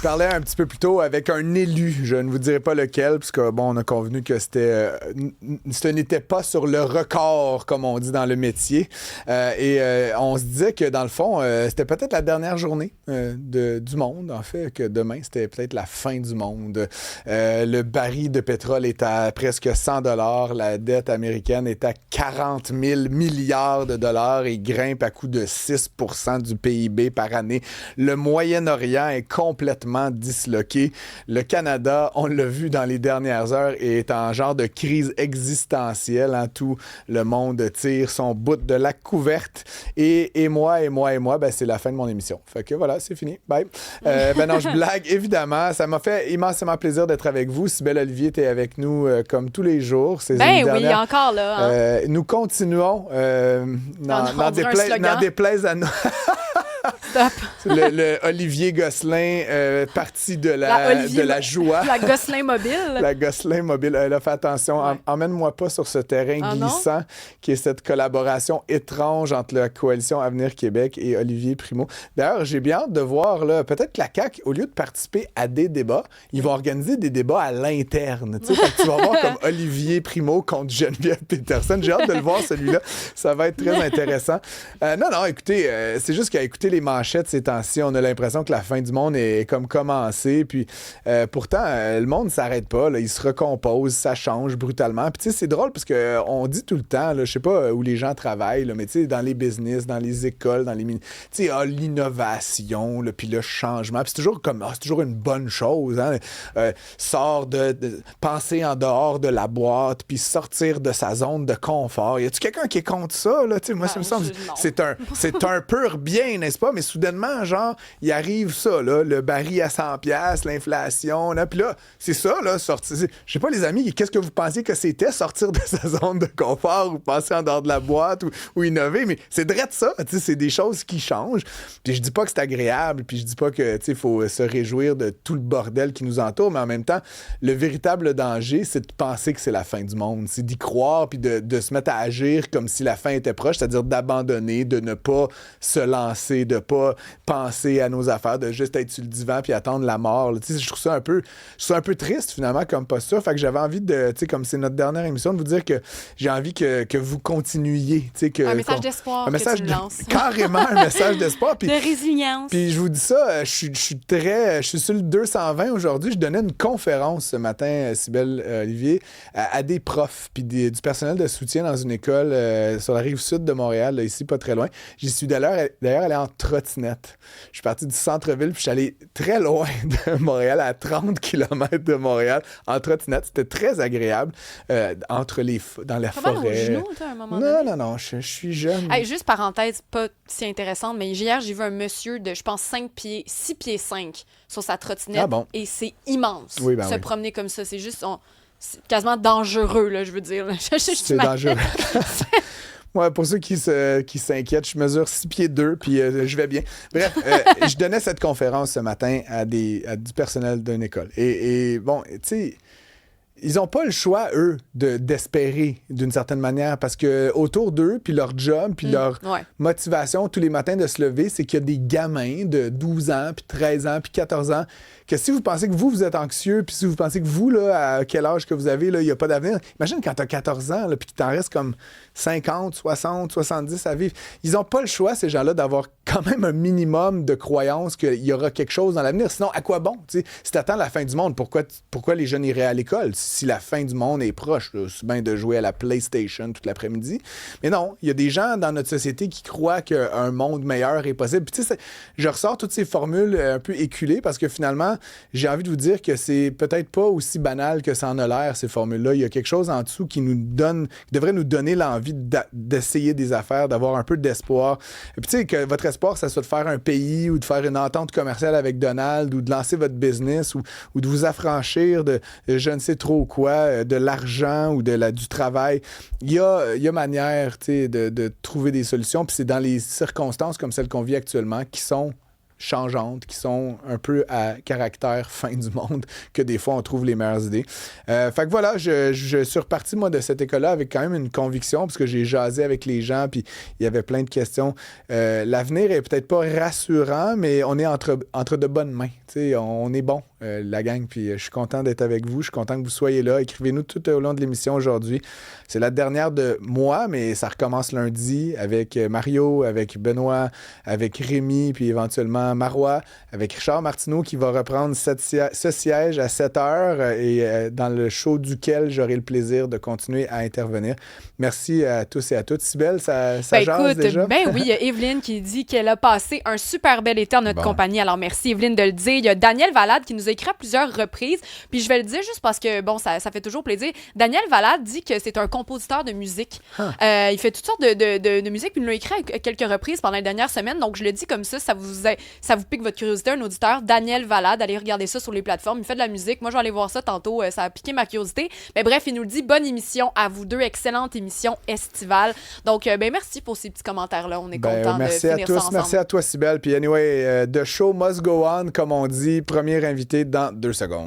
parlais un petit peu plus tôt avec un élu, je ne vous dirai pas lequel, parce que bon, on a convenu que ce n'était pas sur le record, comme on dit dans le métier. On se disait que dans le fond, c'était peut-être la dernière journée du monde, en fait, que demain, c'était peut-être la fin du monde. Le baril de pétrole est à presque 100 $, la dette américaine est à 40 000 milliards de dollars et grimpe à coût de 6 % du PIB par année. Le Moyen-Orient est complètement disloqué. Le Canada, on l'a vu dans les dernières heures, est en genre de crise existentielle. Hein. Tout le monde tire son bout de la couverte. Et moi, ben, c'est la fin de mon émission. Fait que voilà, c'est fini. Bye. Ben non, je blague, évidemment. Ça m'a fait immensément plaisir d'être avec vous. Cybèle Olivier, t'es avec nous comme tous les jours. Oui, encore là. Hein? Nous continuons. N'en déplaise à nous. Stop. le Olivier Gosselin, parti de la joie. La Gosselin mobile. La Gosselin mobile. Là, fais attention. Ouais. Emmène-moi pas sur ce terrain glissant qui est cette collaboration étrange entre la coalition Avenir Québec et Olivier Primo. D'ailleurs, j'ai bien hâte de voir, là, peut-être que la CAQ, au lieu de participer à des débats, ils vont organiser des débats à l'interne. Tu vas voir comme Olivier Primo contre Geneviève Peterson. J'ai hâte de le voir, celui-là. Ça va être très intéressant. Non, écoutez, c'est juste qu'à écouter les manchettes ces temps-ci, on a l'impression que la fin du monde est comme commencée. Puis pourtant, le monde ne s'arrête pas. Là, il se recompose, ça change brutalement. Puis tu sais, c'est drôle parce qu'on dit tout le temps, là, je sais pas où les gens travaillent, là, mais tu sais, dans les business, dans les écoles, dans les... Tu sais, l'innovation, là, puis le changement. Puis c'est toujours comme, c'est toujours une bonne chose. Hein? Sort de penser en dehors de la boîte, puis sortir de sa zone de confort. Y a-tu quelqu'un qui est contre ça? Là? Tu sais, moi, ça me semble, c'est un pur bien, n'est-ce pas? Mais soudainement, genre, il arrive ça, là, le baril à 100$, l'inflation, là, puis là, c'est ça, là, sortir. Je sais pas, les amis, qu'est-ce que vous pensiez que c'était, sortir de sa zone de confort ou passer en dehors de la boîte ou innover? Mais c'est drôle ça, tu sais, c'est des choses qui changent. Puis je dis pas que c'est agréable, puis je dis pas que, tu sais, il faut se réjouir de tout le bordel qui nous entoure, mais en même temps, le véritable danger, c'est de penser que c'est la fin du monde. C'est d'y croire, puis de se mettre à agir comme si la fin était proche, c'est-à-dire d'abandonner, de ne pas se lancer, de pas penser à nos affaires, de juste être sur le divan puis attendre la mort. Tu sais, je trouve ça un peu triste, finalement, comme posture. Fait que j'avais envie de, tu sais, comme c'est notre dernière émission, de vous dire que j'ai envie que vous continuiez. Tu sais, un message d'espoir que tu lances. Carrément un message d'espoir. Puis, de résilience. Puis je vous dis ça, je suis sur le 220 aujourd'hui. Je donnais une conférence ce matin, Cybèle Olivier, à des profs puis du personnel de soutien dans une école sur la rive sud de Montréal, là, ici, pas très loin. J'y suis d'ailleurs allé en trottinette. Je suis parti du centre-ville, puis je suis allé très loin de Montréal, à 30 km de Montréal, en trottinette. C'était très agréable, dans la forêt. Mal au genou, toi, à un moment donné. Non, je suis jeune. Hey, juste parenthèse, pas si intéressante, mais hier, j'ai vu un monsieur de, je pense, 6 pieds 5 sur sa trottinette. Ah bon? Et c'est immense. Oui, ben se promener comme ça. C'est juste... c'est quasiment dangereux, là, je veux dire. C'est dangereux. Ouais, pour ceux qui s'inquiètent, je mesure 6 pieds 2, puis je vais bien. Bref, je donnais cette conférence ce matin à du personnel d'une école. Et bon, tu sais, ils n'ont pas le choix, eux, d'espérer d'une certaine manière, parce que autour d'eux, puis leur job, puis leur motivation tous les matins de se lever, c'est qu'il y a des gamins de 12 ans, puis 13 ans, puis 14 ans, que si vous pensez que vous êtes anxieux, puis si vous pensez que vous, là, à quel âge que vous avez, là, il n'y a pas d'avenir, imagine quand tu as 14 ans, là, puis qu'il t'en reste comme 50, 60, 70 à vivre. Ils n'ont pas le choix, ces gens-là, d'avoir quand même un minimum de croyance qu'il y aura quelque chose dans l'avenir. Sinon, à quoi bon? T'sais? Si tu attends la fin du monde, pourquoi les jeunes iraient à l'école? Si la fin du monde est proche, là, c'est bien de jouer à la PlayStation toute l'après-midi. Mais non, il y a des gens dans notre société qui croient qu'un monde meilleur est possible. Puis, je ressors toutes ces formules un peu éculées parce que finalement, j'ai envie de vous dire que c'est peut-être pas aussi banal que ça en a l'air, ces formules-là. Il y a quelque chose en dessous qui devrait nous donner l'envie d'essayer des affaires, d'avoir un peu d'espoir. Et puis, tu sais, que votre espoir, ça soit de faire un pays ou de faire une entente commerciale avec Donald ou de lancer votre business ou de vous affranchir de je ne sais trop quoi, de l'argent ou du travail. Il y a manière, tu sais, de trouver des solutions. Puis c'est dans les circonstances comme celles qu'on vit actuellement qui sont changeantes, qui sont un peu à caractère fin du monde, que des fois, on trouve les meilleures idées. Fait que voilà, je suis reparti, moi, de cette école-là avec quand même une conviction, parce que j'ai jasé avec les gens, puis il y avait plein de questions. L'avenir est peut-être pas rassurant, mais on est entre de bonnes mains. T'sais, on est bon, la gang, puis je suis content d'être avec vous. Je suis content que vous soyez là. Écrivez-nous tout au long de l'émission aujourd'hui. C'est la dernière de moi, mais ça recommence lundi avec Mario, avec Benoît, avec Rémi, puis éventuellement Marois, avec Richard Martineau qui va reprendre ce siège à 7 heures et dans le show duquel j'aurai le plaisir de continuer à intervenir. Merci à tous et à toutes. Cybèle, ça jase déjà? Ben oui, il y a Evelyne qui dit qu'elle a passé un super bel été en notre compagnie. Alors merci Evelyne de le dire. Il y a Daniel Valade qui nous a écrit à plusieurs reprises. Puis je vais le dire juste parce que, bon, ça fait toujours plaisir. Daniel Valade dit que c'est un compositeur de musique. Il fait toutes sortes de musique, puis il nous l'a écrit à quelques reprises pendant les dernières semaines. Donc je le dis comme ça vous pique votre curiosité. Un auditeur, Daniel Valade, allez regarder ça sur les plateformes. Il fait de la musique. Moi, je vais aller voir ça tantôt. Ça a piqué ma curiosité. Mais bref, il nous le dit. Bonne émission à vous deux. Excellente émission estivale. Donc, ben merci pour ces petits commentaires-là. On est contents de finir ça ensemble. Merci à toi, Cybèle. Puis anyway, the show must go on, comme on dit. Premier invité dans 2 secondes.